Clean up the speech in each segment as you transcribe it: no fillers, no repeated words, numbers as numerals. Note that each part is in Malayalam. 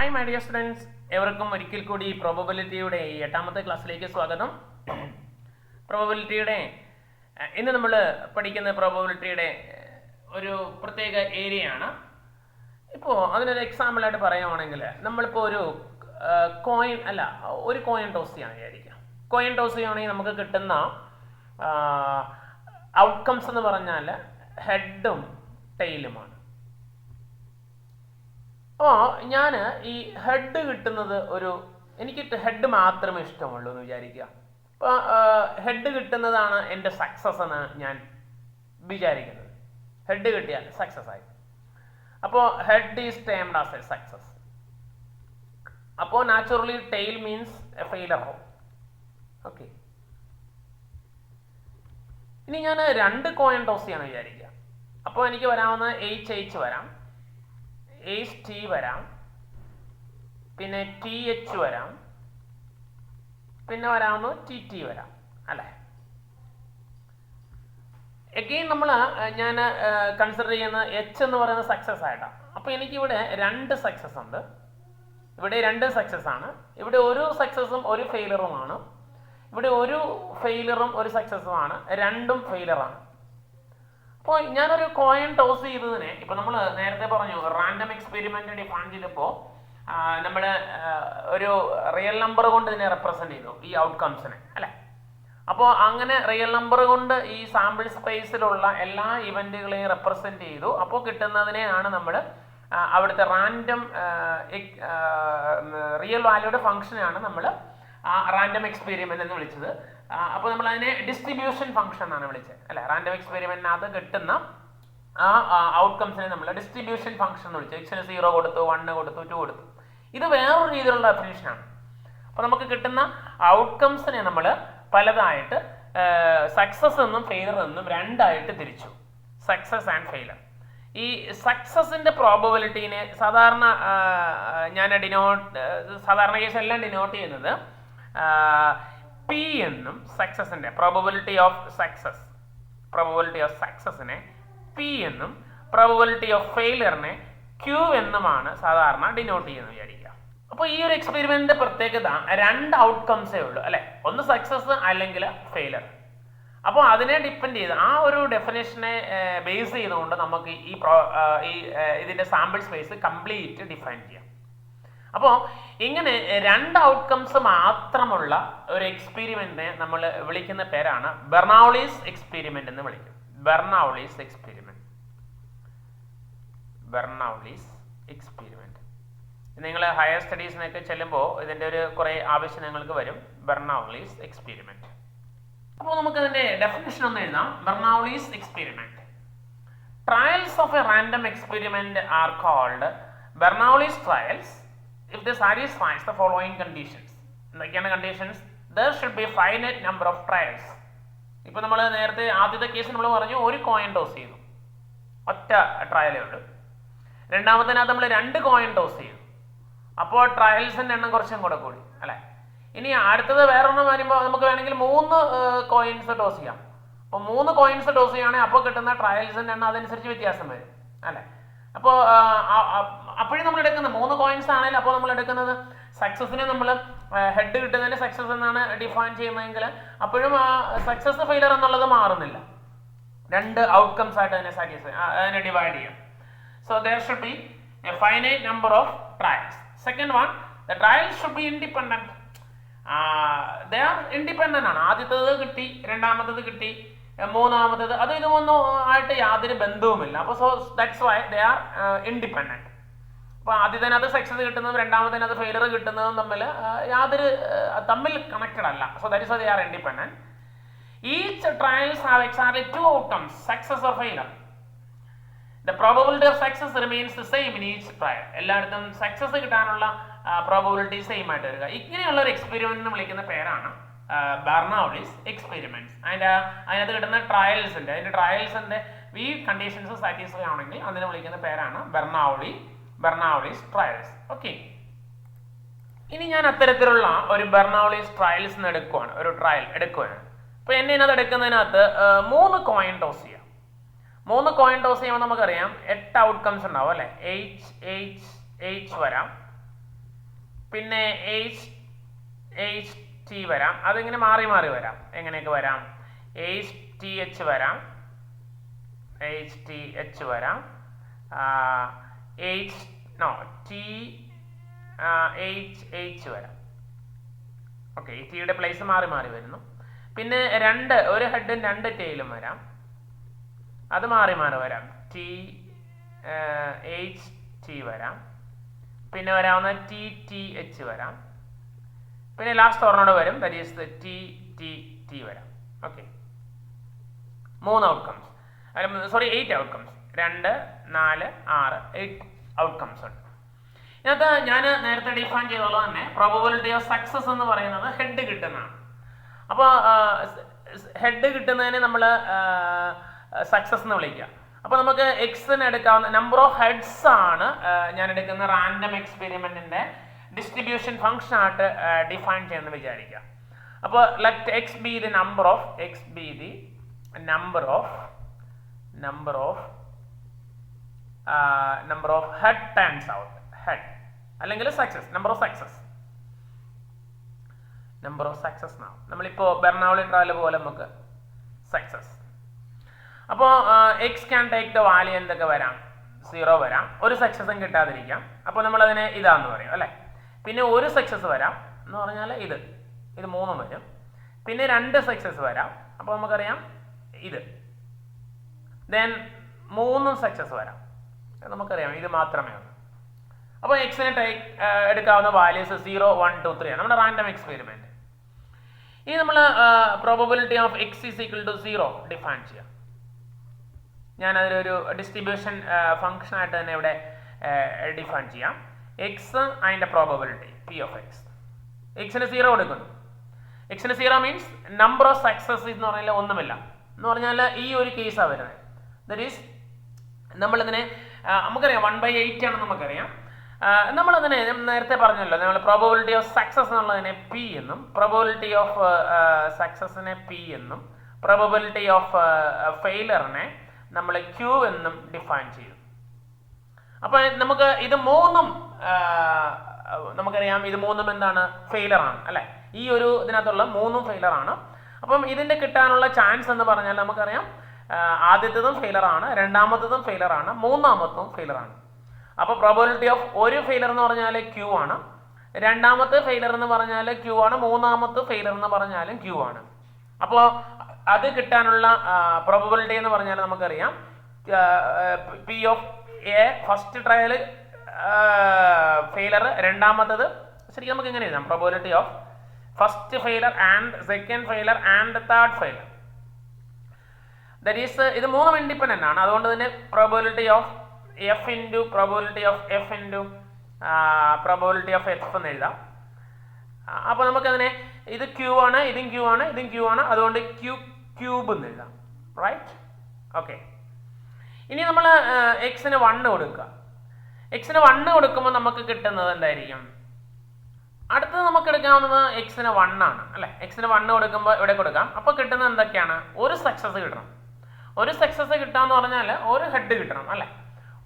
ഹായ് മൈ ഡിയർ സ്റ്റുഡൻസ്, എവർക്കും ഒരിക്കൽ കൂടി പ്രോബബിലിറ്റിയുടെ 8ാമത്തെ ക്ലാസ്സിലേക്ക് സ്വാഗതം. പ്രോബബിലിറ്റിയുടെ ഇന്ന് നമ്മൾ പഠിക്കുന്ന പ്രോബബിലിറ്റിയുടെ ഒരു പ്രത്യേക ഏരിയയാണ്. ഇപ്പോൾ അതിനൊരു എക്സാമ്പിളായിട്ട് പറയുകയാണെങ്കിൽ നമ്മളിപ്പോൾ ഒരു കോയിൻ ടോസ് ചെയ്യാൻ വിചാരിക്കാം. കോയിൻ ടോസ് ചെയ്യുകയാണെങ്കിൽ നമുക്ക് കിട്ടുന്ന ഔട്ട്കംസ് എന്ന് പറഞ്ഞാൽ ഹെഡും ടെയിലുമാണ്. അപ്പോൾ ഞാൻ ഈ ഹെഡ് കിട്ടുന്നത് എനിക്ക് ഹെഡ് മാത്രമേ ഇഷ്ടമുള്ളൂ എന്ന് വിചാരിക്കുക. അപ്പോൾ ഹെഡ് കിട്ടുന്നതാണ് എൻ്റെ സക്സസ് എന്ന് ഞാൻ വിചാരിക്കുന്നത്. ഹെഡ് കിട്ടിയാൽ സക്സസ് ആയി. അപ്പോൾ head is termed as a success. അപ്പോൾ naturally tail means a failure. Okay, ഇനി ഞാൻ 2 കോയിൻ ടോസ് ചെയ്യാന്ന് വിചാരിക്കുക. അപ്പോൾ എനിക്ക് വരാവുന്ന H വരാം, T വരാം, പിന്നെ TH വരാം, പിന്നെ വരാവുന്ന TT വരാം അല്ലേ. എഗെയിൻ ഞാൻ കൺസിഡർ ചെയ്യുന്ന H എന്ന് പറയുന്ന സക്സസ് ആയിട്ടാണ്. അപ്പോൾ എനിക്കിവിടെ 2 സക്സസ് ഉണ്ട്. ഇവിടെ 2 സക്സസ് ആണ്. ഇവിടെ ഒരു സക്സസും ഒരു ഫെയിലറുമാണ്. ഇവിടെ ഒരു ഫെയിലറും ഒരു സക്സസുമാണ്. 2ഉം ഫെയിലറാണ്. അപ്പോൾ ഞാനൊരു കോയിൻ ടോസ് ചെയ്തതിനെ ഇപ്പോൾ നമ്മൾ നേരത്തെ പറഞ്ഞു റാൻഡം എക്സ്പെരിമെന്റ് ഡിഫൈൻ ചെയ്തപ്പോൾ നമ്മൾ ഒരു റിയൽ നമ്പർ കൊണ്ട് ഇതിനെ റെപ്രസെന്റ് ചെയ്തു, ഈ ഔട്ട്കംസിനെ അല്ലേ. അപ്പോൾ അങ്ങനെ റിയൽ നമ്പർ കൊണ്ട് ഈ സാമ്പിൾ സ്പേസിലുള്ള എല്ലാ ഇവന്റുകളെയും റെപ്രസെന്റ് ചെയ്തു. അപ്പോൾ കിട്ടുന്നതിനെയാണ് നമ്മൾ അവിടുത്തെ റാൻഡം റിയൽ വാല്യൂയുടെ ഫംഗ്ഷനാണ് നമ്മൾ റാൻഡം എക്സ്പെരിമെന്റ് എന്ന് വിളിച്ചത്. അപ്പോൾ നമ്മൾ അതിനെ ഡിസ്ട്രിബ്യൂഷൻ ഫംഗ്ഷൻ എന്നാണ് വിളിച്ചത് അല്ലെ. റാൻഡം എക്സ്പെരിമെന്റിനകത്ത് കിട്ടുന്ന ഔട്ട്കംസിനെ നമ്മൾ ഡിസ്ട്രിബ്യൂഷൻ ഫംഗ്ഷൻ എന്ന് വിളിച്ചു. X-ന് 0 കൊടുത്തു, 1 കൊടുത്തു, 2 കൊടുത്തു. ഇത് വേറൊരു രീതിയിലുള്ള ഡെഫിനിഷനാണ്. അപ്പോൾ നമുക്ക് കിട്ടുന്ന ഔട്ട്കംസിനെ നമ്മൾ പലതായിട്ട് സക്സസ് എന്നും ഫെയിലർ എന്നും 2ആയിട്ട് തിരിച്ചു. Success and failure. ഈ സക്സസിന്റെ പ്രോബബിലിറ്റീനെ സാധാരണ സാധാരണ കേസ് എല്ലാം ഡിനോട്ട് ചെയ്യുന്നത് P എന്നും സക്സസിന്റെ പ്രോബബിലിറ്റി ഓഫ് സക്സസിനെ P എന്നും പ്രോബബിലിറ്റി ഓഫ് ഫെയിലിയറിനെ Q എന്നുമാണ് സാധാരണ ഡിനോട്ട് ചെയ്യുന്നത് വിചാരിക്കുക. അപ്പോൾ ഈ ഒരു എക്സ്പെരിമെന്റിന്റെ പ്രത്യേകത 2 ഔട്ട്കംസേ ഉള്ളൂ അല്ലെ. ഒന്ന് സക്സസ് അല്ലെങ്കിൽ ഫെയിലർ. അപ്പോൾ അതിനെ ഡിപ്പെൻഡ് ചെയ്ത് ആ ഒരു ഡെഫിനേഷനെ ബേസ് ചെയ്തുകൊണ്ട് നമുക്ക് ഇതിന്റെ സാമ്പിൾ സ്പേസ് കംപ്ലീറ്റ് ഡിഫൈൻ ചെയ്യാം. അപ്പോൾ ഇങ്ങനെ 2 ഔട്ട്കംസ് മാത്രമുള്ള ഒരു എക്സ്പെരിമെന്റിനെ നമ്മൾ വിളിക്കുന്ന പേരാണ് ബെർണൌളീസ് എക്സ്പെരിമെന്റ് എന്ന് വിളിക്കും. ബെർണൌളീസ് എക്സ്പെരിമെന്റ് നിങ്ങൾ ഹയർ സ്റ്റഡീസിനൊക്കെ ചെല്ലുമ്പോൾ ഇതിന്റെ കുറേ ആവശ്യം നിങ്ങൾക്ക് വരും. Bernoulli's experiment. അപ്പോൾ നമുക്ക് അതിന്റെ ഡെഫിനിഷൻ ഒന്ന് എഴുതാം. Bernoulli's experiment. Trials of a random experiment are called Bernoulli's trials if they satisfies the following conditions. എന്തൊക്കെയാണ് conditions? there should be finite number of trials. ഇപ്പോൾ നമ്മൾ നേരത്തെ ആദ്യത്തെ കേസ് നമ്മൾ പറഞ്ഞു ഒരു കോയിൻ ടോസ് ചെയ്തു, ഒറ്റ ട്രയലേ ഉള്ളൂ. രണ്ടാമത്തേനകത്ത് നമ്മൾ 2 കോയിൻ ടോസ് ചെയ്തു, അപ്പോൾ ട്രയൽസിന്റെ എണ്ണം കുറച്ചും കൂടെ കൂടി അല്ലെ. ഇനി അടുത്തത് വേറൊന്നും വരുമ്പോൾ നമുക്ക് വേണമെങ്കിൽ 3 കോയിൻസ് ടോസ് ചെയ്യാം. അപ്പോൾ 3 കോയിൻസ് ടോസ് ചെയ്യുകയാണെങ്കിൽ അപ്പോൾ കിട്ടുന്ന ട്രയൽസിന്റെ എണ്ണം അതനുസരിച്ച് വ്യത്യാസം വരും അല്ലെ. അപ്പോൾ അപ്പോഴും നമ്മൾ എടുക്കുന്നത് 3 കോയിൻസ് ആണെങ്കിൽ അപ്പോൾ നമ്മൾ എടുക്കുന്നത് സക്സസിനെ നമ്മൾ ഹെഡ് കിട്ടുന്നതിന് സക്സസ് എന്നാണ് ഡിഫൈൻ ചെയ്യുന്നതെങ്കിൽ അപ്പോഴും സക്സസ് ഫെയിലർ എന്നുള്ളത് മാറുന്നില്ല. 2 ഔട്ട്കംസ് ആയിട്ട് അതിനെ ഡിവൈഡ് ചെയ്യാം. So there should be a finite number of trials. Second one, the trials should be independent. They are independent ആണ്. ആദ്യത്തേത് കിട്ടി, രണ്ടാമത്തേത് കിട്ടി, മൂന്നാമത്തേത് ഇതൊന്നും ആയിട്ട് യാതൊരു ബന്ധവുമില്ല. അപ്പോൾ so that's why they are independent. അപ്പോൾ ആദ്യത്തേനകത്ത് സക്സസ് കിട്ടുന്നതും രണ്ടാമത്തേനകത്ത് ഫെയിലർ കിട്ടുന്നതും തമ്മിൽ കണക്റ്റഡ് അല്ല. So that is why they are independent. Each trials have exactly 2 outcomes, success or failure. The probability of success remains the same in each trial. എല്ലായിടത്തും സക്സസ് കിട്ടാനുള്ള പ്രോബബിലിറ്റി സെയിം ആയിട്ട് വരിക. ഇങ്ങനെയുള്ള ഒരു എക്സ്പെരിമെന്റിനെ വിളിക്കുന്ന പേരാണ് ബെർണൌളീസ് എക്സ്പെരിമെന്റ്സ്. അതിനകത്ത് കിട്ടുന്ന അതിന്റെ ട്രയൽസിന്റെ ഈ കണ്ടീഷൻസ് സാറ്റിസ്ഫൈ ആണെങ്കിൽ അതിനെ വിളിക്കുന്ന പേരാണ് ബെർണൌളീസ് ട്രയൽസ്. ഓക്കെ, ഇനി ഞാൻ അത്തരത്തിലുള്ള ഒരു ബെർണൌളീസ് ട്രയൽസ് എടുക്കുകയാണ്, ഒരു ട്രയൽ എടുക്കുകയാണ്. അപ്പോൾ എന്നെ ഇതിനകത്ത് എടുക്കുന്നതിനകത്ത് 3 കോയിൻ ടോസ് ചെയ്യാം. 3 കോയിൻ ടോസ് ചെയ്യുമ്പോൾ നമുക്കറിയാം 8 ഔട്ട്കംസ് ഉണ്ടാവും അല്ലെ. H വരാം, പിന്നെ എച്ച് ടി വരാം. അതിങ്ങനെ മാറി മാറി വരാം. എങ്ങനെയൊക്കെ വരാം? എച്ച് ടി എച്ച് വരാം, എച്ച് ടി എച്ച് വരാം, ടി എച്ച് വരാം. ഓക്കെ, ഈ ടിയുടെ പ്ലേസ് മാറി മാറി വരുന്നു. പിന്നെ ഒരു ഹെഡും 2 ടെയിലും വരാം. അത് മാറി മാറി വരാം. എച്ച് ടി വരാം. പിന്നെ വരാവുന്ന ടി എച്ച് വരാം. പിന്നെ ലാസ്റ്റ് ഒരെണ്ണോടെ വരും, ദാറ്റ് ഈസ് ടി വരാം. Okay, 3 outcomes, 8 outcomes. 2, 4, 6, 8 ഔട്ട്കംസ് ഉണ്ട്. ഇതിനകത്ത് ഞാൻ നേരത്തെ ഡിഫൈൻ ചെയ്തോളൂ തന്നെ പ്രോബബിലിറ്റി ഓഫ് സക്സസ് എന്ന് പറയുന്നത് ഹെഡ് കിട്ടുന്നതാണ്. അപ്പോൾ ഹെഡ് കിട്ടുന്നതിന് നമ്മൾ സക്സസ് എന്ന് വിളിക്കുക. അപ്പോൾ നമുക്ക് എക്സിന് എടുക്കാവുന്ന നമ്പർ ഓഫ് ഹെഡ്സ് ആണ് ഞാൻ എടുക്കുന്ന റാൻഡം എക്സ്പെരിമെന്റിന്റെ ഡിസ്ട്രിബ്യൂഷൻ ഫംഗ്ഷൻ ആയിട്ട് ഡിഫൈൻ ചെയ്യുന്നത് വിചാരിക്കുക. അപ്പോൾ let X be the number of head turns out, head അല്ലെങ്കിൽ സക്സസ്, നമ്പർ ഓഫ് സക്സസ് നമ്മളിപ്പോ ബെർണൗളി ട്രയൽ പോലെ നമുക്ക് സക്സസ്. അപ്പോൾ X can take the value എന്തൊക്കെ വരാം? 0 വരാം, ഒരു സക്സസും കിട്ടാതിരിക്കാം. അപ്പോൾ നമ്മൾ അതിനെ ഇതാന്ന് പറയും അല്ലെ. പിന്നെ ഒരു സക്സസ് വരാം എന്ന് പറഞ്ഞാൽ ഇത് 3 വരും. പിന്നെ 2 സക്സസ് വരാം, അപ്പോൾ നമുക്കറിയാം ഇത്. ദെൻ 3 സക്സസ് വരാം, നമുക്കറിയാം ഇത് മാത്രമേ ഉള്ളൂ. അപ്പോൾ എക്സിന് എടുക്കാവുന്ന വാല്യൂസ് 0, 1, 2, 3 ആണ് നമ്മുടെ റാൻഡം എക്സ്പെരിമെന്റ്. ഇനി നമ്മൾ probability of x is equal to 0 define ചെയ്യാം. ഞാൻ അതിലൊരു ഡിസ്ട്രിബ്യൂഷൻ ഫംഗ്ഷൻ ആയിട്ട് തന്നെ ഇവിടെ ഡിഫൈൻ ചെയ്യാം. എക്സ് അതിൻ്റെ പ്രോബബിലിറ്റി പി ഓഫ് എക്സ്. എക്സിന് 0 കൊടുക്കുന്നു. എക്സിന് 0 മീൻസ് നമ്പർ ഓഫ് സക്സസ് എന്ന് പറഞ്ഞാൽ ഒന്നുമില്ല എന്ന് പറഞ്ഞാൽ ഈ ഒരു കേസാണ് വരുന്നത്. ദറ്റ് ഈസ് നമ്മളിതിനെ നമുക്കറിയാം 1/8 ആണ് നമുക്കറിയാം. നമ്മളതിനെ നേരത്തെ പറഞ്ഞല്ലോ, നമ്മൾ പ്രോബബിലിറ്റി ഓഫ് സക്സസ് എന്നുള്ളതിനെ പി എന്നും, പ്രോബബിലിറ്റി ഓഫ് സക്സസിനെ പി എന്നും, പ്രോബബിലിറ്റി ഓഫ് ഫെയിലറിനെ നമ്മൾ ക്യൂ എന്നും ഡിഫൈൻ ചെയ്തു. അപ്പൊ നമുക്ക് ഇത് 3ഉം നമുക്കറിയാം, ഇത് 3ഉം എന്താണ്? ഫെയിലർ ആണ് അല്ലെ. ഈ ഒരു ഇതിനകത്തുള്ള 3ഉം ഫെയിലർ ആണ്. അപ്പം ഇതിന്റെ കിട്ടാനുള്ള ചാൻസ് എന്ന് പറഞ്ഞാൽ നമുക്കറിയാം ആദ്യത്തേതും ഫെയിലർ ആണ്, രണ്ടാമത്തേതും ഫെയിലർ ആണ്, മൂന്നാമത്തും ഫെയിലർ ആണ്. അപ്പോൾ പ്രോബബിലിറ്റി ഓഫ് ഒരു ഫെയിലർ എന്ന് പറഞ്ഞാൽ ക്യൂ ആണ്, രണ്ടാമത്തെ ഫെയിലർ എന്ന് പറഞ്ഞാൽ ക്യൂ ആണ്, മൂന്നാമത്തെ ഫെയിലർ എന്ന് പറഞ്ഞാലും ക്യൂ ആണ്. അപ്പോൾ അത് കിട്ടാനുള്ള പ്രോബബിലിറ്റി എന്ന് പറഞ്ഞാൽ നമുക്കറിയാം P of A first trial failure, രണ്ടാമത്തത് ശരിക്കും നമുക്ക് എങ്ങനെ എഴുതാം? Probability of first failure and second failure and third failure. That is ഇത് 3ഉം ഇൻഡിപെൻഡന്റ് ആണ്. അതുകൊണ്ട് തന്നെ probability of F into probability of F into probability of F എന്ന് എഴുതാം. അപ്പോൾ നമുക്കതിനെ ഇത് ക്യൂ ആണ്, ഇതും ക്യൂ ആണ്, ഇതും ക്യൂ ആണ്, അതുകൊണ്ട് ക്യൂബ് എന്ന് എഴുതാം. റൈറ്റ്? ഓക്കെ. ഇനി നമ്മൾ എക്സിന് 1 കൊടുക്കുക. എക്സിന് 1 കൊടുക്കുമ്പോൾ നമുക്ക് കിട്ടുന്നത് എന്തായിരിക്കും? അടുത്തത് നമുക്ക് എടുക്കാവുന്നത് എക്സിന് 1 ആണ് അല്ലെ. എക്സിന് 1 കൊടുക്കുമ്പോൾ ഇവിടെ കൊടുക്കാം. അപ്പോൾ കിട്ടുന്നത് എന്തൊക്കെയാണ്? ഒരു സക്സസ് കിട്ടണം. ഒരു സക്സസ് കിട്ടാന്ന് പറഞ്ഞാൽ ഒരു ഹെഡ് കിട്ടണം അല്ലെ.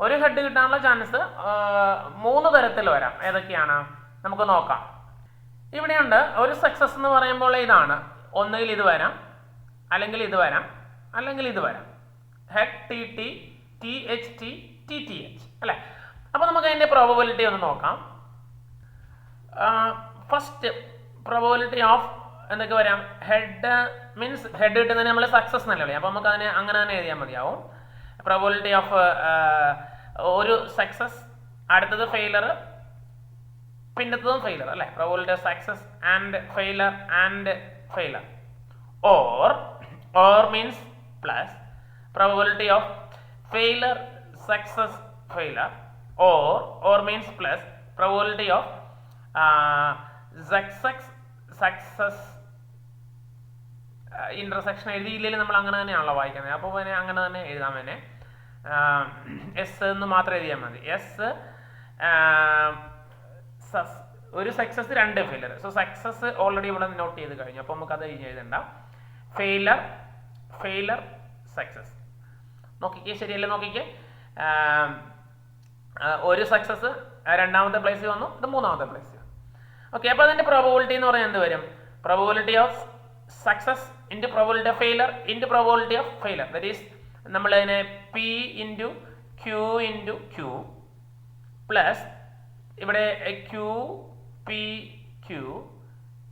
ഒരു ഹെഡ് കിട്ടാനുള്ള ചാൻസ് 3 തരത്തിൽ വരാം. ഏതൊക്കെയാണ് നമുക്ക് നോക്കാം. ഇവിടെയുണ്ട് ഒരു സക്സസ് എന്ന് പറയുമ്പോൾ ഇതാണ്. ഒന്നുകിൽ ഇത് വരാം, അല്ലെങ്കിൽ ഇത് വരാം, അല്ലെങ്കിൽ ഇത് വരാം. Head T T, T H T, T T H അല്ലെ. അപ്പോൾ നമുക്ക് അതിൻ്റെ പ്രോബബിലിറ്റി ഒന്ന് നോക്കാം. ഫസ്റ്റ് പ്രോബബിലിറ്റി ഓഫ് എന്തൊക്കെ വരാം? ഹെഡ് മീൻസ് ഹെഡ് കിട്ടുന്നതിന് നമ്മൾ സക്സസ് എന്നല്ലേ പറയാം. അപ്പോൾ നമുക്ക് അതിനെ അങ്ങനെ തന്നെ എഴുതിയാൽ മതിയാവും. പ്രോബബിലിറ്റി ഓഫ് ഒരു സക്സസ്, അടുത്തത് ഫെയിലർ, പിന്നത്തതും ഫെയിലർ അല്ലെ. Probability of success and failure or means plus probability of failure success failure or means plus probability of success intersection എഴുതിയില്ലെങ്കിൽ നമ്മൾ അങ്ങനെ തന്നെയാണല്ലോ വായിക്കുന്നത്. അപ്പോൾ പിന്നെ അങ്ങനെ തന്നെ എഴുതാൻ തന്നെ എസ് എന്ന് മാത്രം എഴുതിയാൽ മതി. എസ് ഒരു success, 2 failure. So success already ഇവിടെ നോട്ട് ചെയ്ത് കഴിഞ്ഞു. അപ്പോൾ നമുക്ക് അത് എഴുതണ്ട. ഫെയിലർ സക്സസ് നോക്കിക്കേ, ശരിയല്ലേ? നോക്കിക്കേ, ഒരു സക്സസ് രണ്ടാമത്തെ പ്ലേസിൽ വന്നു, ഇത് മൂന്നാമത്തെ പ്ലേസിൽ. ഓക്കെ, അപ്പോൾ അതിൻ്റെ പ്രോബബിലിറ്റി എന്ന് പറഞ്ഞാൽ എന്ത് വരും? Probability of success into probability of failure into probability of failure. That is നമ്മളതിനെ പി ഇൻറ്റു ക്യൂ പ്ലസ് ഇവിടെ ക്യൂ പി ക്യൂ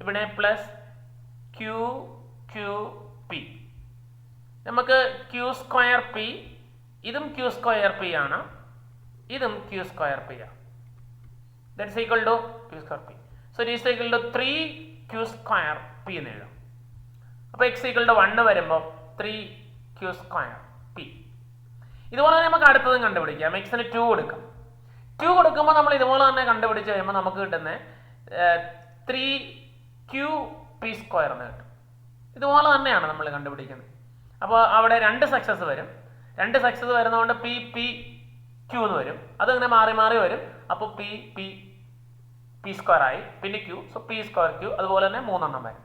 ഇവിടെ പ്ലസ് ക്യൂ ക്യൂ പി. നമുക്ക് ക്യൂ സ്ക്വയർ പി, ഇതും ക്യൂ സ്ക്വയർ പി ആണ്, ഇതും ക്യൂ സ്ക്വയർ പി ആണ്. That's equal to q square p. So it is equal to 3 q square p എന്ന് എഴുതാം. അപ്പോൾ എക്സ് ഈക്വൽ ടു 1 വരുമ്പോൾ 3 ക്യൂ സ്ക്വയർ പി. ഇതുപോലെ തന്നെ നമുക്ക് അടുത്തതും കണ്ടുപിടിക്കാം. എക്സിന് 2 കൊടുക്കാം. 2 കൊടുക്കുമ്പോൾ നമ്മൾ ഇതുപോലെ തന്നെ കണ്ടുപിടിച്ച് കഴിയുമ്പോൾ നമുക്ക് കിട്ടുന്നത് 3 ക്യൂ പി സ്ക്വയർ എന്ന് കിട്ടും. ഇതുപോലെ തന്നെയാണ് നമ്മൾ കണ്ടുപിടിക്കുന്നത്. അപ്പോൾ അവിടെ 2 സക്സസ് വരും. 2 സക്സസ് വരുന്നതുകൊണ്ട് പി പി ക്യൂ എന്ന് വരും. അതിങ്ങനെ മാറി മാറി വരും. അപ്പോൾ പി പി പി സ്ക്വയർ ആയി, പിന്നെ q, so p square q. അതുപോലെ തന്നെ 3 എണ്ണം വരും.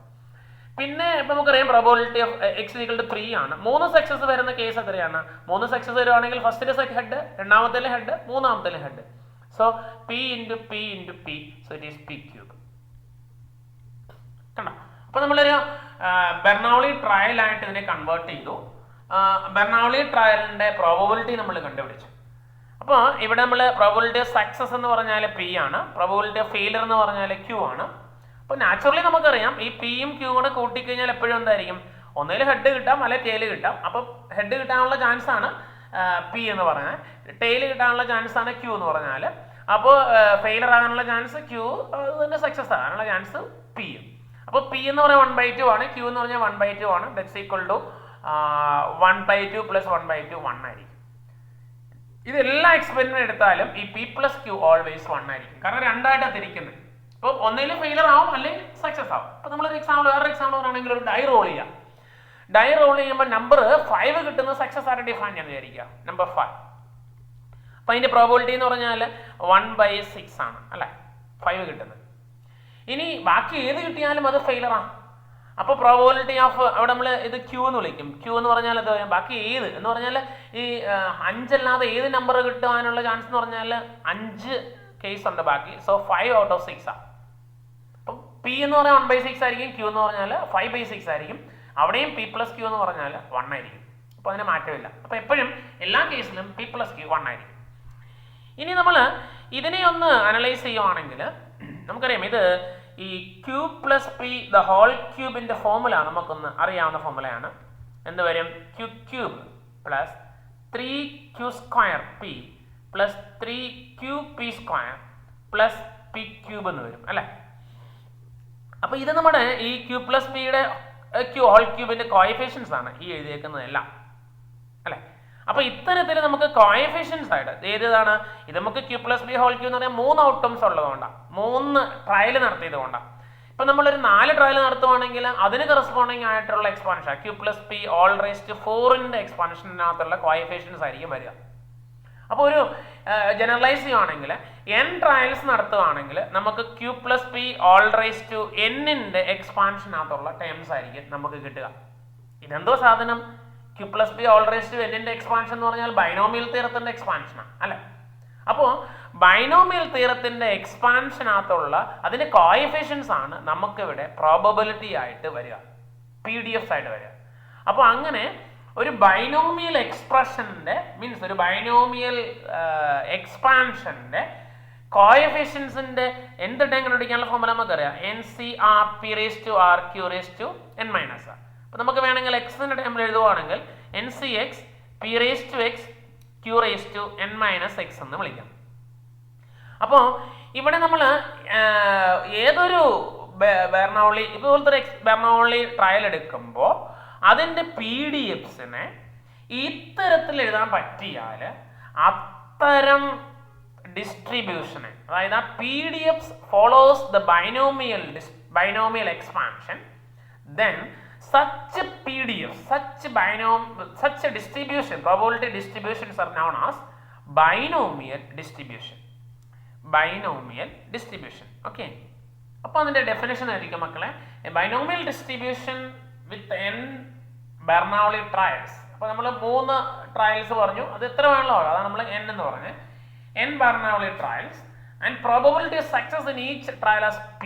പിന്നെ ഇപ്പം നമുക്കറിയാം probability of x equal to 3 ആണ്. 3 സക്സസ് വരുന്ന കേസ് എത്രയാണ്? 3 സക്സസ് വരുവാണെങ്കിൽ ഫസ്റ്റിലെ ഹെഡ്, രണ്ടാമത്തെ ഹെഡ്, മൂന്നാമത്തെ head. So P into P into P, so it is P cube. കണ്ടോ? അപ്പോൾ നമ്മളൊരു ബെർണൗളി ട്രയൽ ആയിട്ട് ഇതിനെ കൺവേർട്ട് ചെയ്തു. ബെർണൗളി ട്രയലിൻ്റെ പ്രോബബിലിറ്റി നമ്മൾ കണ്ടുപിടിച്ചു. അപ്പോൾ ഇവിടെ നമ്മൾ പ്രോബബിലിറ്റി ഓഫ് സക്സസ് എന്ന് പറഞ്ഞാൽ പി ആണ്, പ്രോബബിലിറ്റി ഓഫ് ഫെയിലർ എന്ന് പറഞ്ഞാൽ ക്യൂ ആണ്. അപ്പോൾ നാച്ചുറലി നമുക്കറിയാം ഈ പിയും ക്യൂ കൂടെ കൂട്ടിക്കഴിഞ്ഞാൽ എപ്പോഴും എന്തായിരിക്കും? ഒന്നിൽ ഹെഡ് കിട്ടാം, അല്ലെങ്കിൽ ടെയിൽ കിട്ടാം. അപ്പോൾ ഹെഡ് കിട്ടാനുള്ള ചാൻസ് ആണ് പി എന്ന് പറഞ്ഞാൽ, ടെയിൽ കിട്ടാനുള്ള ചാൻസ് ആണ് ക്യൂ എന്ന് പറഞ്ഞാൽ. അപ്പോൾ ഫെയിലർ ആകാനുള്ള ചാൻസ് ക്യൂ, അതിൻ്റെ സക്സസ് ആകാനുള്ള ചാൻസ് പി. അപ്പോൾ പി എന്ന് പറഞ്ഞാൽ 1/2 ആണ്, ക്യൂ എന്ന് പറഞ്ഞാൽ 1/2 ആണ്. ദാറ്റ്സ് ഈക്വൽ ടു 1/2 പ്ലസ് 1/2 1 ആയിരിക്കും. ഇതെല്ലാ എക്സ്പെരിമെന്റ് എടുത്താലും ഈ പി പ്ലസ് ക്യൂ ഓൾവേസ് 1 ആയിരിക്കും. കാരണം രണ്ടായിട്ടാണ് തിരിക്കുന്നത്. അപ്പോൾ ഒന്നിലും ഫെയിലർ ആവും, അല്ലെങ്കിൽ സക്സസ് ആവും. അപ്പോൾ നമ്മളൊരു എക്സാമ്പിൾ, വേറൊരു എക്സാമ്പിൾ പറയുകയാണെങ്കിൽ ഒരു ഡൈ റോൾ ചെയ്യാം. ഡൈ റോൾ ചെയ്യുമ്പോൾ നമ്പർ 5 കിട്ടുന്ന സക്സസ് ആയിട്ട് ഡിഫൈൻ ചെയ്യാൻ വിചാരിക്കുക, നമ്പർ 5. അപ്പോൾ അതിൻ്റെ പ്രോബബിലിറ്റി എന്ന് പറഞ്ഞാൽ 1/6 ആണ് അല്ലേ, 5 കിട്ടുന്നത്. ഇനി ബാക്കി ഏത് കിട്ടിയാലും അത് ഫെയിലറാണ്. അപ്പോൾ പ്രോബബിലിറ്റി ഓഫ് അവിടെ നമ്മൾ ഇത് ക്യൂ എന്ന് വിളിക്കും. ക്യൂ എന്ന് പറഞ്ഞാൽ അത് ബാക്കി ഏത് എന്ന് പറഞ്ഞാൽ ഈ 5 അല്ലാതെ ഏത് നമ്പർ കിട്ടാനുള്ള ചാൻസ് എന്ന് പറഞ്ഞാൽ 5 കേസ് ഉണ്ട് ബാക്കി. സോ 5 ഔട്ട് ഓഫ് 6 ആണ്. അപ്പം പി എന്ന് പറഞ്ഞാൽ 1/6 ആയിരിക്കും, ക്യൂ എന്ന് പറഞ്ഞാൽ 5/6 ആയിരിക്കും. അവിടെയും പി പ്ലസ് ക്യൂ എന്ന് പറഞ്ഞാൽ 1 ആയിരിക്കും. അപ്പോൾ അതിന് മാറ്റമില്ല. അപ്പോൾ എപ്പോഴും എല്ലാ കേസിലും പി പ്ലസ് ക്യൂ 1 ആയിരിക്കും. ഇനി നമ്മൾ ഇതിനെ ഒന്ന് അനലൈസ് ചെയ്യുവാണെങ്കിൽ നമുക്കറിയാം ഇത് ഈ q plus p the whole ക്യൂബിൻ്റെ ഫോമുല നമുക്കൊന്ന് അറിയാവുന്ന ഫോമുലയാണ്. എന്ത് വരും? Q cube plus 3 q square p plus 3 q p square plus p cube എന്ന് വരും അല്ലേ. അപ്പോൾ ഇത് നമ്മുടെ ഈ ക്യൂ പ്ലസ് പിയുടെ ക്യൂ ഹോൾ ക്യൂബിൻ്റെ കോഎഫിഷ്യൻസ് ആണ് ഈ എഴുതിയേക്കുന്നതെല്ലാം അല്ലേ. അപ്പോൾ ഇത്തരത്തിൽ നമുക്ക് കോഎഫിഷ്യൻസ് ആയിട്ട് ഏതാണ് ഇത്? നമുക്ക് q plus b whole q എന്ന് പറഞ്ഞാൽ 3 ഔട്ട്കംസ് ഉള്ളതുകൊണ്ടാണ്, 3 ട്രയൽ നടത്തിയതുകൊണ്ടാണ്. ഇപ്പം നമ്മളൊരു 4 ട്രയൽ നടത്തുവാണെങ്കിൽ അതിന് കറസ്പോണ്ടിങ് ആയിട്ടുള്ള expansion q plus p whole raise to 4ന്റെ എക്സ്പാൻഷനകത്തുള്ള കോഎഫിഷ്യൻസ് ആയിരിക്കും വരിക. അപ്പോൾ ഒരു ജനറലൈസ് ചെയ്യുവാണെങ്കിൽ n ട്രയൽസ് നടത്തുവാണെങ്കിൽ നമുക്ക് q plus p whole raise to എന്നിൻ്റെ എക്സ്പാൻഷനകത്തുള്ള ടേംസ് ആയിരിക്കും നമുക്ക് കിട്ടുക. ഇതെന്തോ സാധനം? Q plus b whole raise to എന്നിൻ്റെ എക്സ്പാൻഷൻ എന്ന് പറഞ്ഞാൽ ബൈനോമിയൽ തിയറത്തിൻ്റെ എക്സ്പാൻഷനാണ് അല്ലേ. അപ്പോൾ ബൈനോമിയൽ തിയറത്തിൻ്റെ എക്സ്പാൻഷനകത്തുള്ള അതിൻ്റെ കോഎഫിഷ്യൻസ് ആണ് നമുക്കിവിടെ പ്രോബബിലിറ്റി ആയിട്ട് വരിക, PDF ആയിട്ട് വരിക. അപ്പോൾ അങ്ങനെ ഒരു ബൈനോമിയൽ എക്സ്പ്രഷൻ്റെ മീൻസ് ഒരു ബൈനോമിയൽ എക്സ്പാൻഷൻ്റെ കോഎഫിഷ്യൻസിൻ്റെ എന്ത് ടൈം കണ്ടുപിടിക്കാനുള്ള ഫോർമുല നമുക്കറിയാം. NCR P raised to R Q raised to n minus R. അപ്പോൾ നമുക്ക് വേണമെങ്കിൽ എക്സിൻ്റെ ടൈമിൽ എഴുതുവാണെങ്കിൽ NCX P raised to X Q raised to n minus X എന്ന് വിളിക്കാം. അപ്പോൾ ഇവിടെ നമ്മൾ ഏതൊരു ബെർണൗളി ഇതുപോലത്തെ ഒരു ബെർണൗളി ട്രയൽ എടുക്കുമ്പോൾ അതിൻ്റെ PDFsനെ ഇത്തരത്തിൽ എഴുതാൻ പറ്റിയാൽ അത്തരം ഡിസ്ട്രിബ്യൂഷനെ, അതായത് ആ PDFs follows the binomial expansion, then such PDFs, such distribution, probability distributions are known as binomial distribution. Okay. അപ്പോൾ അതിൻ്റെ ഡെഫിനേഷൻ ആയിരിക്കും മക്കളെ, binomial distribution with n Bernoulli trials. അപ്പോൾ നമ്മൾ 3 ട്രയൽസ് പറഞ്ഞു, അത് എത്ര വേണമല്ലോ, അതാണ് നമ്മൾ n എന്ന് പറഞ്ഞത്. n Bernoulli trials and probability of success in each trial as P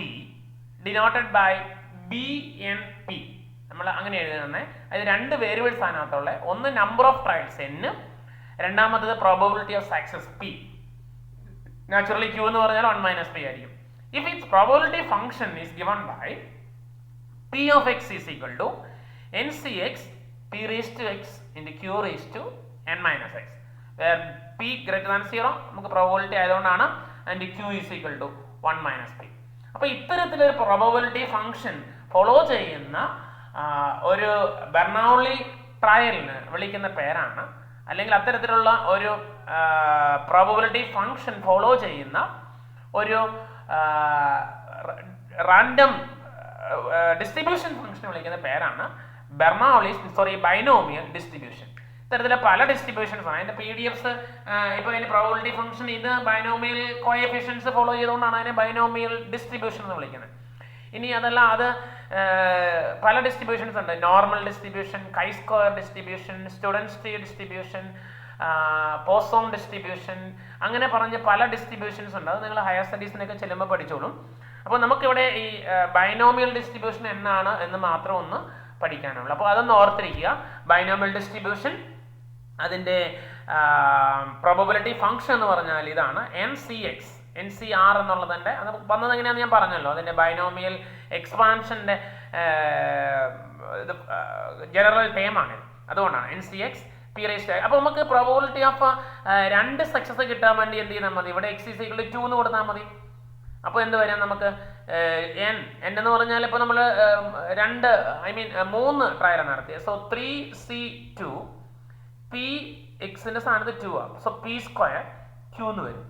denoted by BNP. നമ്മൾ അങ്ങനെ എഴുതുന്നത് അത് രണ്ട് വേരിയബിൾസ് അതിനകത്തുള്ള ഒന്ന് നമ്പർ ഓഫ് ട്രയൽസ് n, രണ്ടാമത്തത് probability of success P. Naturally Q എന്ന് പറഞ്ഞാൽ 1 minus P ആയിരിക്കും. If its probability function is given by P of x is equal to NCx P raised to x into Q raised to n minus x, where P greater than 0 നമുക്ക് പ്രോബബിലിറ്റി ആയതുകൊണ്ടാണ് and Q is equal to 1 minus P. അപ്പോൾ ഇത്തരത്തിലൊരു പ്രോബബിലിറ്റി ഫംഗ്ഷൻ ഫോളോ ചെയ്യുന്ന ഒരു ബെർണൗളി ട്രയലിന് വിളിക്കുന്ന പേരാണ്, അല്ലെങ്കിൽ അത്തരത്തിലുള്ള ഒരു പ്രോബബിലിറ്റി ഫംഗ്ഷൻ ഫോളോ ചെയ്യുന്ന ഒരു റാൻഡം ഡിസ്ട്രിബ്യൂഷൻ ഫംഗ്ഷൻ വിളിക്കുന്ന പേരാണ് ബൈനോമിയൽ ഡിസ്ട്രിബ്യൂഷൻ. ഇത്തരത്തിലെ പല ഡിസ്ട്രിബ്യൂഷൻസ് ആണ്. അതിന്റെ PDFs ഇപ്പോൾ അതിന്റെ പ്രോബബിലിറ്റി ഫംഗ്ഷൻ ഇത് ബൈനോമിയൽ കോഎഫിഷ്യൻസ് ഫോളോ ചെയ്തുകൊണ്ടാണ് അതിനെ ബൈനോമിയൽ ഡിസ്ട്രിബ്യൂഷൻ എന്ന് വിളിക്കുന്നത്. ഇനി അതല്ല, അത് പല ഡിസ്ട്രിബ്യൂഷൻസ് ഉണ്ട്. Normal distribution, chi square distribution, students tree distribution, Poisson distribution, അങ്ങനെ പറഞ്ഞ് പല ഡിസ്ട്രിബ്യൂഷൻസ് ഉണ്ട്. അത് നിങ്ങൾ ഹയർ സ്റ്റഡീസിനൊക്കെ ചെല്ലുമ്പോൾ പഠിച്ചോളും. അപ്പോൾ നമുക്കിവിടെ ഈ ബൈനോമിയൽ ഡിസ്ട്രിബ്യൂഷൻ എന്നാണ് എന്ന് മാത്രം ഒന്ന് പഠിക്കാനുള്ളൂ. അപ്പോൾ അതൊന്ന് ഓർത്തിരിക്കുക. ബൈനോമിയൽ ഡിസ്ട്രിബ്യൂഷൻ അതിൻ്റെ പ്രോബബിലിറ്റി ഫംഗ്ഷൻ എന്ന് പറഞ്ഞാൽ ഇതാണ് NCR എന്നുള്ളതിൻ്റെ. അത് വന്നത് എങ്ങനെയാണെന്ന് ഞാൻ പറഞ്ഞല്ലോ. അതിൻ്റെ ബൈനോമിയൽ എക്സ്പാൻഷൻ്റെ ഇത് ജനറൽ ടേമാണ്. അതുകൊണ്ടാണ് NCx P raised to. അപ്പോൾ നമുക്ക് പ്രോബബിലിറ്റി ഓഫ് രണ്ട് സക്സസ് കിട്ടാൻ വേണ്ടി എന്ത് ചെയ്താൽ മതി? ഇവിടെ x is equal to 2 എന്ന് കൊടുത്താൽ മതി. അപ്പോൾ എന്ത് വരാം നമുക്ക്? n എന്ന് പറഞ്ഞാൽ ഇപ്പോൾ നമ്മൾ മൂന്ന് ട്രയൽ നടത്തി. സോ 3C2 Pxന്റെ സ്ഥാനത്ത് 2 ആണ്. സോ P സ്ക്വയർ Q എന്ന് വരും.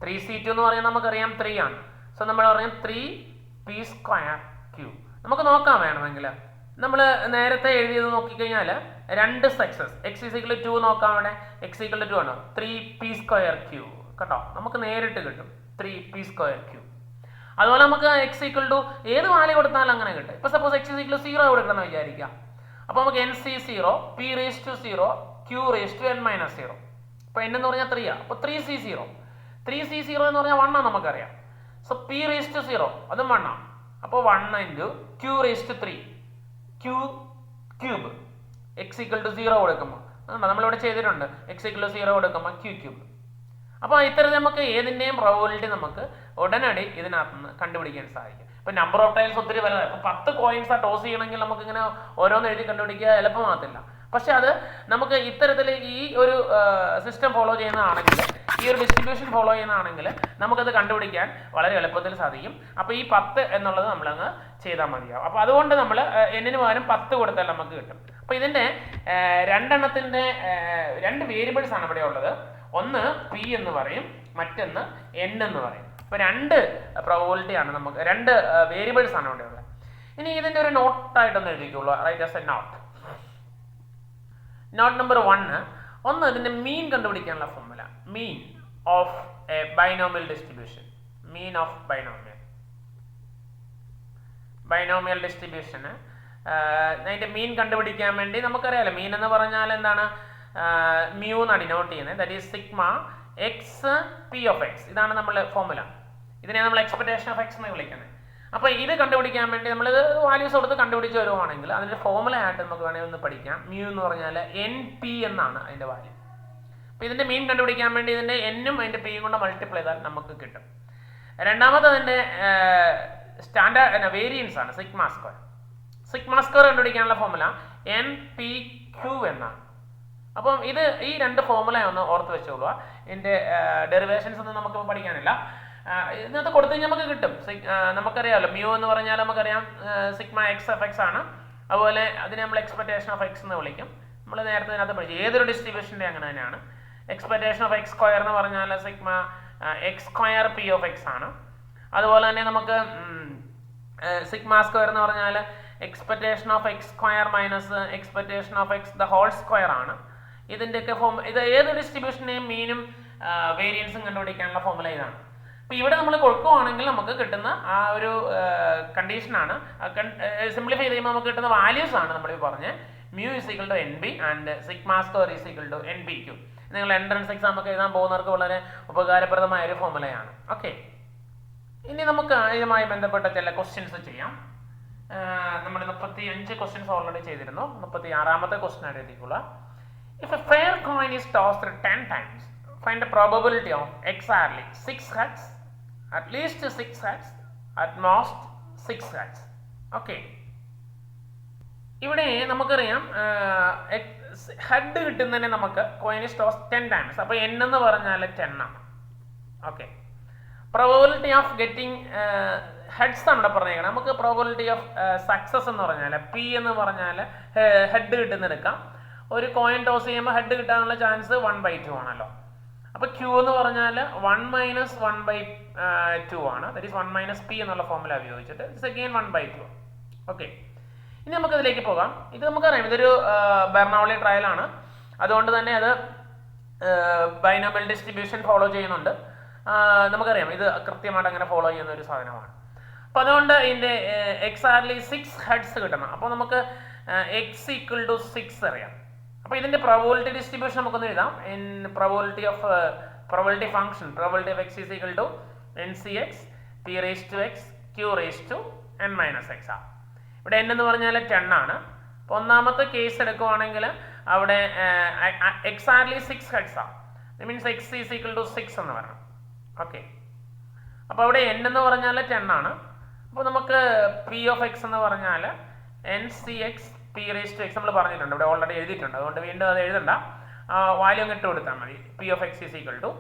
3C2 എന്ന് പറയാൻ നമുക്കറിയാം 3 ആണ്. സോ നമ്മൾ പറയാം 3P സ്ക്വയർ Q. നമുക്ക് നോക്കാം വേണമെങ്കിൽ. നമ്മൾ നേരത്തെ എഴുതിയത് നോക്കിക്കഴിഞ്ഞാൽ രണ്ട് success x is equal to 2 നോക്കാം. അവിടെ x is equal to 2 ആണ്. 3P സ്ക്വയർ Q കേട്ടോ, നമുക്ക് നേരിട്ട് കിട്ടും 3P സ്ക്വയർ Q. അതുപോലെ നമുക്ക് x equal to ഏത് വാല്യൂ കൊടുത്താലും അങ്ങനെ കിട്ടും. ഇപ്പോൾ suppose x is equal to 0 കൊടുക്കണം വിചാരിക്കാം. അപ്പോൾ നമുക്ക് NC0 P raised to 0 Q raised to n minus 0. അപ്പോൾ n എന്ന് പറഞ്ഞാൽ 3 ആണ്. അപ്പോൾ 3C0 എന്ന് പറഞ്ഞാൽ 1 ആണ് നമുക്കറിയാം. സോ P raised to 0 അതും 1 ആണ്. അപ്പോൾ 1 into Q raised to 3 Q cube x equal to 0 കൊടുക്കുമ്പോൾ നമ്മളിവിടെ ചെയ്തിട്ടുണ്ട്. x equal to 0 കൊടുക്കുമ്പോൾ Q ക്യൂബ്. അപ്പോൾ ഇത്തരത്തിൽ നമുക്ക് ഏതിൻ്റെയും പ്രോബബിലിറ്റി നമുക്ക് ഉടനടി ഇതിനകത്ത് നിന്ന് കണ്ടുപിടിക്കാൻ സാധിക്കും. ഇപ്പോൾ നമ്പർ ഓഫ് ടൈൽസ് ഒത്തിരി വലുതാണ്. ഇപ്പോൾ 10 കോയിൻസ് ടോസ് ചെയ്യണമെങ്കിൽ നമുക്ക് ഇങ്ങനെ ഓരോന്ന് എഴുതി കണ്ടുപിടിക്കുക എളുപ്പമാകത്തില്ല. പക്ഷെ അത് നമുക്ക് ഇത്തരത്തിൽ ഈ ഒരു സിസ്റ്റം ഫോളോ ചെയ്യുന്നതാണെങ്കിൽ, ഈ ഒരു ഡിസ്ട്രിബ്യൂഷൻ ഫോളോ ചെയ്യുന്നതാണെങ്കിൽ നമുക്കത് കണ്ടുപിടിക്കാൻ വളരെ എളുപ്പത്തിൽ സാധിക്കും. അപ്പോൾ ഈ 10 എന്നുള്ളത് നമ്മളങ്ങ് ചെയ്താൽ മതിയാവും. അപ്പോൾ അതുകൊണ്ട് നമ്മൾ n-ന് പകരം 10 കൊടുത്താൽ നമുക്ക് കിട്ടും. അപ്പോൾ ഇതിൻ്റെ രണ്ടെണ്ണത്തിൻ്റെ രണ്ട് വേരിയബിൾസ് ആണ് ഇവിടെ ഉള്ളത്. ഒന്ന് P എന്ന് പറയും, മറ്റൊന്ന് n എന്ന് പറയും. അപ്പോൾ രണ്ട് പ്രോബബിലിറ്റി ആണ് നമുക്ക്, രണ്ട് വേരിയബിൾസ് ആണ് ഇവിടെ ഉള്ളത്. ഇനി ഇതിൻ്റെ ഒരു നോട്ടായിട്ടൊന്ന് എഴുതിക്കുള്ളൂ. Write as a note. Note number 1, ഒന്ന് ഇതിൻ്റെ മീൻ കണ്ടുപിടിക്കാനുള്ള formula. Mean of a binomial distribution. Mean of binomial ഡിസ്ട്രിബ്യൂഷന് അതിൻ്റെ മീൻ കണ്ടുപിടിക്കാൻ വേണ്ടി നമുക്കറിയാലോ, മീൻ എന്ന് പറഞ്ഞാൽ എന്താണ്? മ്യൂ എന്നാണ് ഡിനോട്ട് ചെയ്യുന്നത്. That is sigma X P of X. ഇതാണ് നമ്മൾ ഫോർമുല. ഇതിനെ നമ്മൾ എക്സ്പെക്ടേഷൻ ഓഫ് എക്സ് എന്ന് വിളിക്കുന്നത്. അപ്പോൾ ഇത് കണ്ടുപിടിക്കാൻ വേണ്ടി നമ്മളിത് വാല്യൂസ് കൊടുത്ത് കണ്ടുപിടിച്ച് വരുവാണെങ്കിൽ അതിൻ്റെ ഫോർമുല ആയിട്ട് നമുക്ക് വേണമെങ്കിൽ ഒന്ന് പഠിക്കാം. മ്യൂ എന്ന് പറഞ്ഞാൽ NP എന്നാണ് അതിൻ്റെ വാല്യൂ. അപ്പോൾ ഇതിൻ്റെ മീൻ കണ്ടുപിടിക്കാൻ വേണ്ടി ഇതിൻ്റെ n-ഉം അതിൻ്റെ p-യും കൊണ്ട് മൾട്ടിപ്ലൈ ചെയ്താൽ നമുക്ക് കിട്ടും. രണ്ടാമത് അതിൻ്റെ സ്റ്റാൻഡേർഡ് വേരിയൻസ് ആണ് സിഗ്മ സ്ക്വയർ. സിഗ്മ സ്ക്വയർ കണ്ടുപിടിക്കാനുള്ള ഫോർമുല NPQ എന്നാണ്. അപ്പം ഇത് ഈ രണ്ട് ഫോർമുല ഒന്ന് ഓർത്ത് വെച്ചോളുക. ഇതിൻ്റെ ഡെറിവേഷൻസ് ഒന്നും നമുക്ക് പഠിക്കാനില്ല. ഇതിനകത്ത് കൊടുത്തു കഴിഞ്ഞാൽ നമുക്ക് കിട്ടും. നമുക്കറിയാമല്ലോ മ്യൂ എന്ന് പറഞ്ഞാൽ നമുക്കറിയാം സിഗ്മ എക്സ് എഫ് എക്സ് ആണ്. അതുപോലെ അതിനെ നമ്മൾ എക്സ്പെക്ടേഷൻ ഓഫ് എക്സ് എന്ന് വിളിക്കും. നമ്മൾ നേരത്തെ ഇതിനകത്ത് പഠിച്ചു ഏതൊരു ഡിസ്ട്രിബ്യൂഷൻ്റെ അങ്ങനെ തന്നെയാണ്. എക്സ്പെക്ടേഷൻ ഓഫ് എക്സ് സ്ക്വയർ എന്ന് പറഞ്ഞാൽ sigma x square p of x ആണ്. അതുപോലെ തന്നെ നമുക്ക് സിഗ്മ സ്ക്വയർ എന്ന് പറഞ്ഞാൽ expectation of x square minus expectation of x the whole square ആണ്. ഇതിൻ്റെയൊക്കെ ഇത് ഏത് ഡിസ്ട്രിബ്യൂഷൻ്റെയും മീനും വേരിയൻസും കണ്ടുപിടിക്കാനുള്ള ഫോർമുല ഇതാണ്. അപ്പോൾ ഇവിടെ നമ്മൾ കൊടുക്കുകയാണെങ്കിൽ നമുക്ക് കിട്ടുന്ന ആ ഒരു കണ്ടീഷനാണ്. സിംപ്ലിഫൈ ചെയ്യുമ്പോൾ നമുക്ക് കിട്ടുന്ന വാല്യൂസ് ആണ് നമ്മൾ പറഞ്ഞ് mu is equal to NB and sigma square is equal to NBQ. നിങ്ങൾ എൻട്രൻസ് എക്സാം ഒക്കെ എഴുതാൻ പോകുന്നവർക്ക് വളരെ ഉപകാരപ്രദമായ ഒരു ഫോർമുലയാണ്. ഓക്കെ, ഇനി നമുക്ക് ഇതുമായി ബന്ധപ്പെട്ട ചില ക്വസ്റ്റ്യൻസ് ചെയ്യാം. നമ്മൾ 35 ക്വസ്റ്റ്യൻസ് ഓൾറെഡി ചെയ്തിരുന്നു. 36ാമത്തെ ക്വസ്റ്റ്യൻ ആയിട്ട് എഴുതിക്കുക. If a fair coin is tossed 10 times, find the probability of exactly 6 heads, at least 6 heads, at most 6 heads. Okay, ഇവിടെ നമുക്കറിയാം ഹെഡ് കിട്ടുന്നതിന് നമുക്ക് കോയിൻ ഈസ് ടോസ് 10 ടൈംസ്. അപ്പോൾ n എന്ന് പറഞ്ഞാൽ 10 ആണ്. Okay, probability of getting heads ആണ് പറഞ്ഞേക്കണം. നമുക്ക് പ്രോബബിലിറ്റി ഓഫ് സക്സസ് എന്ന് പറഞ്ഞാൽ പി എന്ന് പറഞ്ഞാൽ ഹെഡ് കിട്ടുന്നെടുക്കാം. ഒരു കോയിൻ ടോസ് ചെയ്യുമ്പോൾ ഹെഡ് കിട്ടാനുള്ള ചാൻസ് 1/2 ആണല്ലോ. അപ്പോൾ ക്യൂ എന്ന് പറഞ്ഞാൽ 1 മൈനസ് 1/2 ആണ്. ദാറ്റ് ഈസ് 1 മൈനസ് പി എന്നുള്ള ഫോർമുല ഉപയോഗിച്ചിട്ട് ഇറ്റ്സ് അഗെയിൻ 1/2. ഓക്കെ, ഇനി നമുക്ക് ഇതിലേക്ക് പോകാം. ഇത് നമുക്കറിയാം, ഇതൊരു ബെർണൗളി ട്രയൽ ആണ്. അതുകൊണ്ട് തന്നെ അത് ബൈനോമിയൽ ഡിസ്ട്രിബ്യൂഷൻ ഫോളോ ചെയ്യുന്നുണ്ട്. നമുക്കറിയാം ഇത് കൃത്യമായിട്ട് അങ്ങനെ ഫോളോ ചെയ്യുന്ന ഒരു സാധനമാണ്. അപ്പോൾ അതുകൊണ്ട് ഇതിൻ്റെ എക്സാക്ട്ലി 6 ഹെഡ്സ് കിട്ടണം. അപ്പോൾ നമുക്ക് x ഈക്വൽ ടു 6 അറിയാം. അപ്പോൾ ഇതിൻ്റെ പ്രോബബിലിറ്റി ഡിസ്ട്രിബ്യൂഷൻ നമുക്കൊന്ന് എഴുതാം. In probability function probability of x is equal to NCx p raise to x q raise to n minus x ആണ്. ഇവിടെ n എന്ന് പറഞ്ഞാൽ 10 ആണ്. അപ്പോൾ ഒന്നാമത്തെ കേസ് എടുക്കുവാണെങ്കിൽ അവിടെ എക്സാക്ട്ലി 6 ഹെഡ്സ് ആണ്. That means x is equal to 6 എന്ന് പറയണം. ഓക്കെ, അപ്പോൾ അവിടെ n എന്ന് പറഞ്ഞാൽ 10 ആണ്. അപ്പോൾ നമുക്ക് p ഓഫ് x എന്ന് പറഞ്ഞാൽ NCx p raise to x നമ്മൾ പറഞ്ഞിട്ടുണ്ട്, ഇവിടെ ഓൾറെഡി എഴുതിയിട്ടുണ്ട്. അതുകൊണ്ട് വീണ്ടും അത് എഴുതണ്ട, വാല്യൂ ഇട്ട് കൊടുത്താൽ മതി. p of x is equal to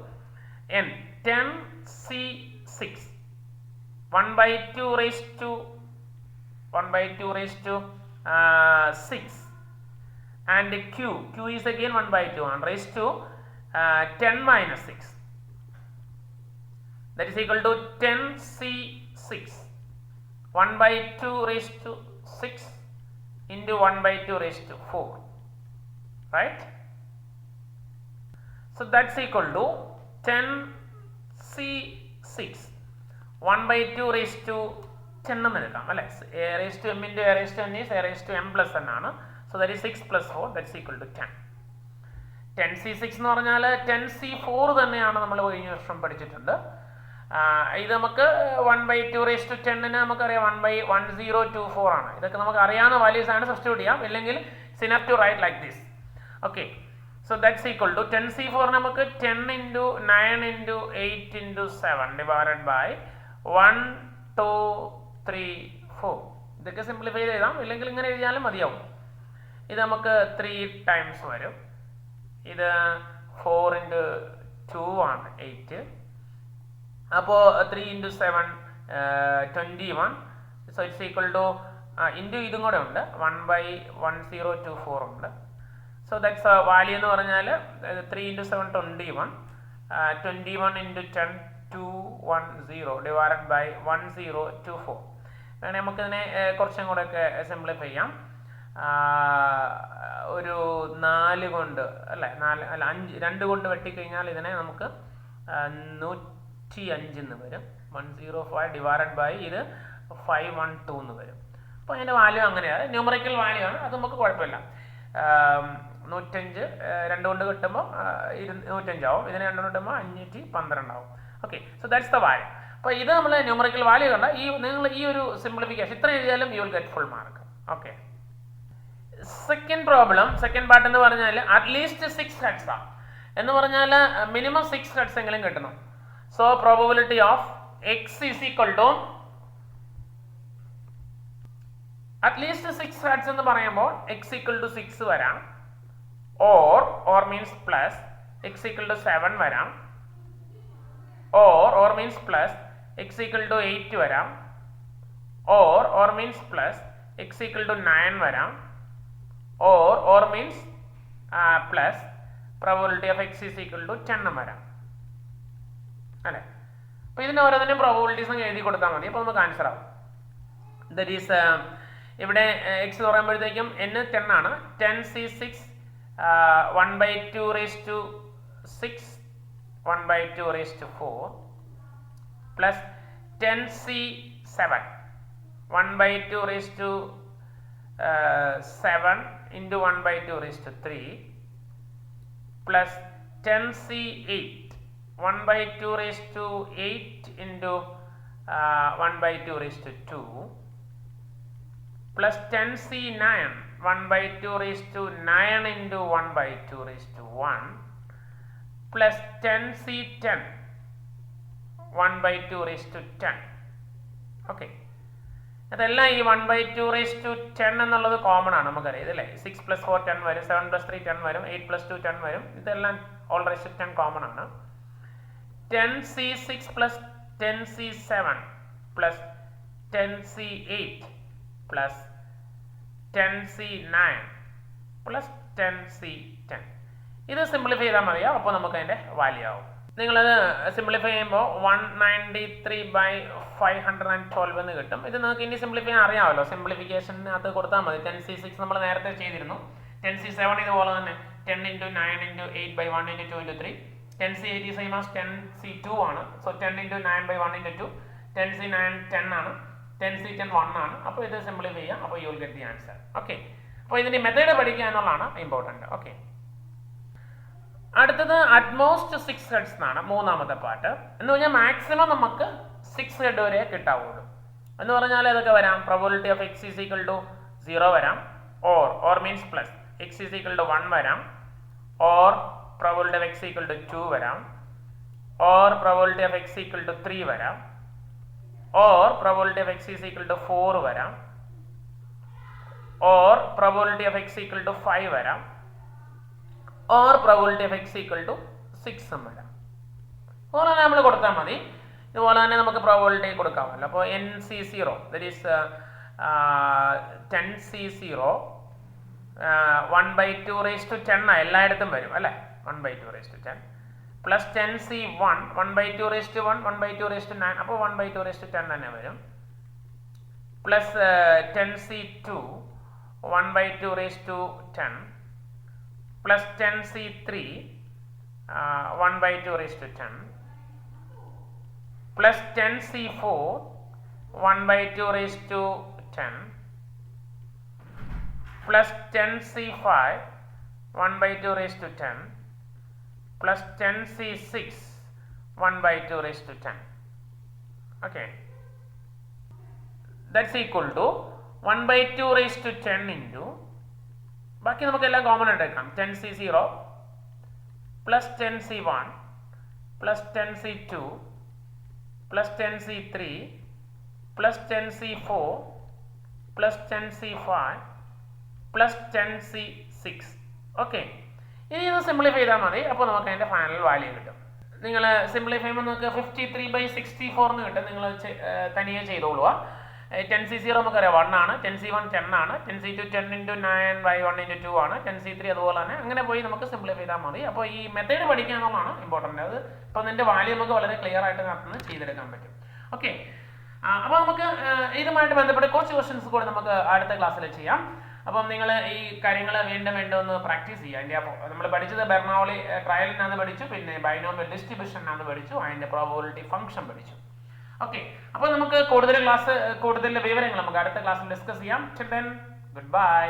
n 10c6 1/2 raise to 6 and q is again 1/2 and raised to 10 minus 6, that is equal to 10c6 1/2 raised to 6 into 1/2 raised to 4, right? So that's equal to 10c6 1/2 raised to 10 എന്ന് എടുക്കാം അല്ലേ. a raised to m into a raised to n is a raised to m plus n ആണ്. So that is 6 plus 4, that's equal to 10. 10c6 എന്ന് പറഞ്ഞാൽ 10c4 തന്നെയാണ് നമ്മൾ കഴിഞ്ഞ വർഷം പഠിച്ചിട്ടുണ്ട്. ഇത് നമുക്ക് 1/2 raised to 10 നമുക്കറിയാം 1/1024 ആണ്. ഇതൊക്കെ നമുക്ക് അറിയാവുന്ന വാല്യൂസ് ആണ്, സബ്സ്റ്റിറ്റ്യൂട്ട് ചെയ്യാം. ഇല്ലെങ്കിൽ it's enough to write like this. Okay, so that's equal to 10c4 നമുക്ക് 10 into 9 into 8 into 7 divided by 1 2 3 4. ഇതൊക്കെ സിംപ്ലിഫൈ ചെയ്താൽ, ഇല്ലെങ്കിൽ ഇങ്ങനെ എഴുതിയാലും മതിയാവും. ഇത് നമുക്ക് 3 ടൈംസ് വരും. ഇത് 4 into 2 ആണ് 8. അപ്പോൾ 3 into 7 21. So it's equal two into ഇതും കൂടെ ഉണ്ട് 1/1024 ഉണ്ട്. സോ ദാറ്റ്സ് വാല്യൂ എന്ന് പറഞ്ഞാൽ 3 into 7 21 21 into 10 210 divided by 1024. വേണമെങ്കിൽ നമുക്കിതിനെ കുറച്ചും കൂടെ ഒക്കെ സിംപ്ലിഫൈ ചെയ്യാം. ഒരു 4 കൊണ്ട് അല്ലേ, 2 കൊണ്ട് വെട്ടിക്കഴിഞ്ഞാൽ ഇതിനെ നമുക്ക് 105 എന്ന് വരും. 105 ഡിവൈഡഡ് ബൈ ഇത് 512 എന്ന് വരും. അപ്പോൾ അതിൻ്റെ വാല്യൂ അങ്ങനെയാണ്, ന്യൂമറിക്കൽ വാല്യൂ ആണ്, അത് നമുക്ക് കുഴപ്പമില്ല. 105 2 കൊണ്ട് കിട്ടുമ്പോൾ 105 ആവും, ഇതിനെ 2 കൊണ്ട് കിട്ടുമ്പോൾ 512 ആവും. Okay, so that's the value. അപ്പോൾ ഇത് നമ്മൾ ന്യൂമറിക്കൽ വാല്യൂ കണ്ട നിങ്ങൾ ഈ ഒരു സിംപ്ലിഫിക്കേഷൻ ഇത്ര എഴുതിയാലും you will get full mark. Okay, second problem, second part എന്ന് പറഞ്ഞാൽ അറ്റ്ലീസ്റ്റ് 6 ഹെഡ്സ് ആണ് എന്ന് പറഞ്ഞാൽ മിനിമം 6 ഹെഡ്സ് എങ്കിലും കിട്ടണം. So probability of x is equal to at least 6 heads എന്ന് പറയുമ്പോൾ എക്സ് ഈക്വൽ ടു 6 വരാം, or means plus x equal to 7 വരാം, or means plus x equal to 8 വരാം, or means plus x equal to 9 വരാം, or means plus probability of x is equal to 10 വരാം അല്ലേ. അപ്പോൾ ഇതിന് ഓരോന്നിനും പ്രോബബിലിറ്റീസ് എഴുതി കൊടുത്താൽ മതി. അപ്പോൾ നമുക്ക് ആൻസർ ആവും. ദറ്റ് ഈസ് ഇവിടെ x എന്ന് പറയുമ്പോഴത്തേക്കും n 10 ആണ്. 10c6 1/2 raised to 6 1/2 raised to 4 plus 10c7 1/2 raised to 7 into 1 by 2 raised to 3 plus 10C8 1 by 2 raised to 8 into 1 by 2 raised to 2 plus 10C9 1 by 2 raised to 9 into 1 by 2 raised to 1 plus 10C10 1 by 2 raised to 10. Okay. അതെല്ലാം ഈ 1 by 2 raised to 10 എന്നുള്ളത് കോമൺ ആണ്, നമുക്കറിയാം ഇതല്ലേ. 6 plus 4 10 വരും, 7 plus 3 10 വരും, 8 plus 2 10 വരും. ഇതെല്ലാം all raised to 10 കോമൺ ആണ്. 10C6 plus 10C7 plus 10C8 plus 10C9 plus 10C10. ഇത് സിംപ്ലിഫൈ ചെയ്താൽ മതിയോ, അപ്പോൾ നമുക്ക് അതിൻ്റെ വാല്യൂ ആവും. നിങ്ങളത് സിംപ്ലിഫൈ ചെയ്യുമ്പോൾ 193/512 എന്ന് കിട്ടും. ഇത് നിങ്ങൾക്ക് ഇനി സിംപ്ലിഫൈ ചെയ്യാൻ അറിയാമല്ലോ, സിംപ്ലിഫിക്കേഷനകത്ത് കൊടുത്താൽ മതി. 10C6 നമ്മൾ നേരത്തെ ചെയ്തിരുന്നു. 10C7 ഇതുപോലെ തന്നെ 10 into 9 into 8 by 1 into 2 into 3. 10C8 is same as 10C2 ആണ്. So 10 into 9 by 1 into 2. 10C9 10 ആണ്, 10C10 1 ആണ്. അപ്പോൾ ഇത് സിംപ്ലിഫൈ ചെയ്യാം, അപ്പോൾ you will get the answer. Okay, അപ്പോൾ ഇതിൻ്റെ മെത്തേഡ് പഠിക്കുക എന്നുള്ളതാണ് ഇമ്പോർട്ടൻറ്റ്. ഓക്കെ, അടുത്തത് അറ്റ്മോസ്റ്റ് 6 ഹെഡ്സ് എന്നാണ് മൂന്നാമത്തെ പാർട്ട്. എന്ന് പറഞ്ഞാൽ മാക്സിമം നമുക്ക് 6 ഹെഡ് വരെ കിട്ടാവുള്ളൂ. എന്ന് പറഞ്ഞാൽ ഏതൊക്കെ വരാം? Probability of x is equal to 0 വരാം, or means plus x is equal to 1 വരാം, or probability of x equal to 2 വരാം, or probability of x equal to 3 വരാം, or probability of x is equal to 4 വരാം, or probability of x equal to 5 വരാം, or probability of x equal to 6 വരാം. അതുപോലെ തന്നെ നമ്മൾ കൊടുത്താൽ മതി. ഇതുപോലെ തന്നെ നമുക്ക് പ്രോബബിലിറ്റി കൊടുക്കാമല്ലോ. അപ്പോൾ NC0 that is 10C0 1 by 2 raised to 10 എല്ലായിടത്തും വരും അല്ലേ. 1 by 2 raised to 10 plus 10C1 1 by 2 raised to 1 1 by 2 raised to 9, അപ്പോൾ 1 by 2 raised to 10 തന്നെ വരും. plus 10C2 1 by 2 raised to 10 plus 10C3 1 by 2 raised to 10 plus 10C4 1 by 2 raised to 10 plus 10C5 1 by 2 raised to 10 plus 10C6 1 by 2 raised to 10. Okay, that's equal to 1 by 2 raised to 10 into ബാക്കി നമുക്കെല്ലാം കോമൺ ആയിട്ട് എടുക്കാം. 10C0 plus 10C1 plus 10C2 plus 10C3 plus 10C4 plus 10C5 plus 10C6. Okay, ഇനി ഇത് സിംപ്ലിഫൈ ചെയ്താൽ മതി. അപ്പോൾ നമുക്ക് അതിൻ്റെ ഫൈനൽ വാല്യൂ കിട്ടും. നിങ്ങൾ സിംപ്ലിഫൈ ചെയ്യുമ്പോൾ നിങ്ങൾക്ക് 53/64 എന്ന് കിട്ടും. നിങ്ങൾ തനിയെ ചെയ്തോളുക. 10C0 നമുക്കറിയാം 1 ആണ്, 10C1 10 ആണ്, 10C2 10 into 9 by 1 into 2 ആണ്, 10C3 അതുപോലെ തന്നെ. അങ്ങനെ പോയി നമുക്ക് സിംപ്ലിഫൈ ചെയ്താൽ മതി. അപ്പോൾ ഈ മെത്തേഡ് പഠിക്കുക എന്നുള്ളതാണ് ഇമ്പോർട്ടൻ്റ്. അത് ഇപ്പോൾ അതിൻ്റെ വാല്യൂ നമുക്ക് വളരെ ക്ലിയർ ആയിട്ട് നടത്തുന്ന ചെയ്തെടുക്കാൻ പറ്റും. ഓക്കെ, അപ്പോൾ നമുക്ക് ഇതുമായിട്ട് ബന്ധപ്പെട്ട് കുറച്ച് ക്വസ്റ്റ്യൻസ് കൂടെ നമുക്ക് അടുത്ത ക്ലാസ്സിൽ ചെയ്യാം. അപ്പം നിങ്ങൾ ഈ കാര്യങ്ങൾ വീണ്ടും ഒന്ന് പ്രാക്ടീസ് ചെയ്യുക. അതിൻ്റെ നമ്മൾ പഠിച്ചത് ബെർണൗളി ട്രയലിനാണ് പഠിച്ചു, പിന്നെ ബൈനോമിയൽ ഡിസ്ട്രിബ്യൂഷനാണ് പഠിച്ചു, അതിൻ്റെ പ്രോബബിലിറ്റി ഫംഗ്ഷൻ പഠിച്ചു. ഓക്കെ, അപ്പോൾ നമുക്ക് കൂടുതൽ വിവരങ്ങൾ നമുക്ക് അടുത്ത ക്ലാസ്സിൽ ഡിസ്കസ് ചെയ്യാം. Good bye.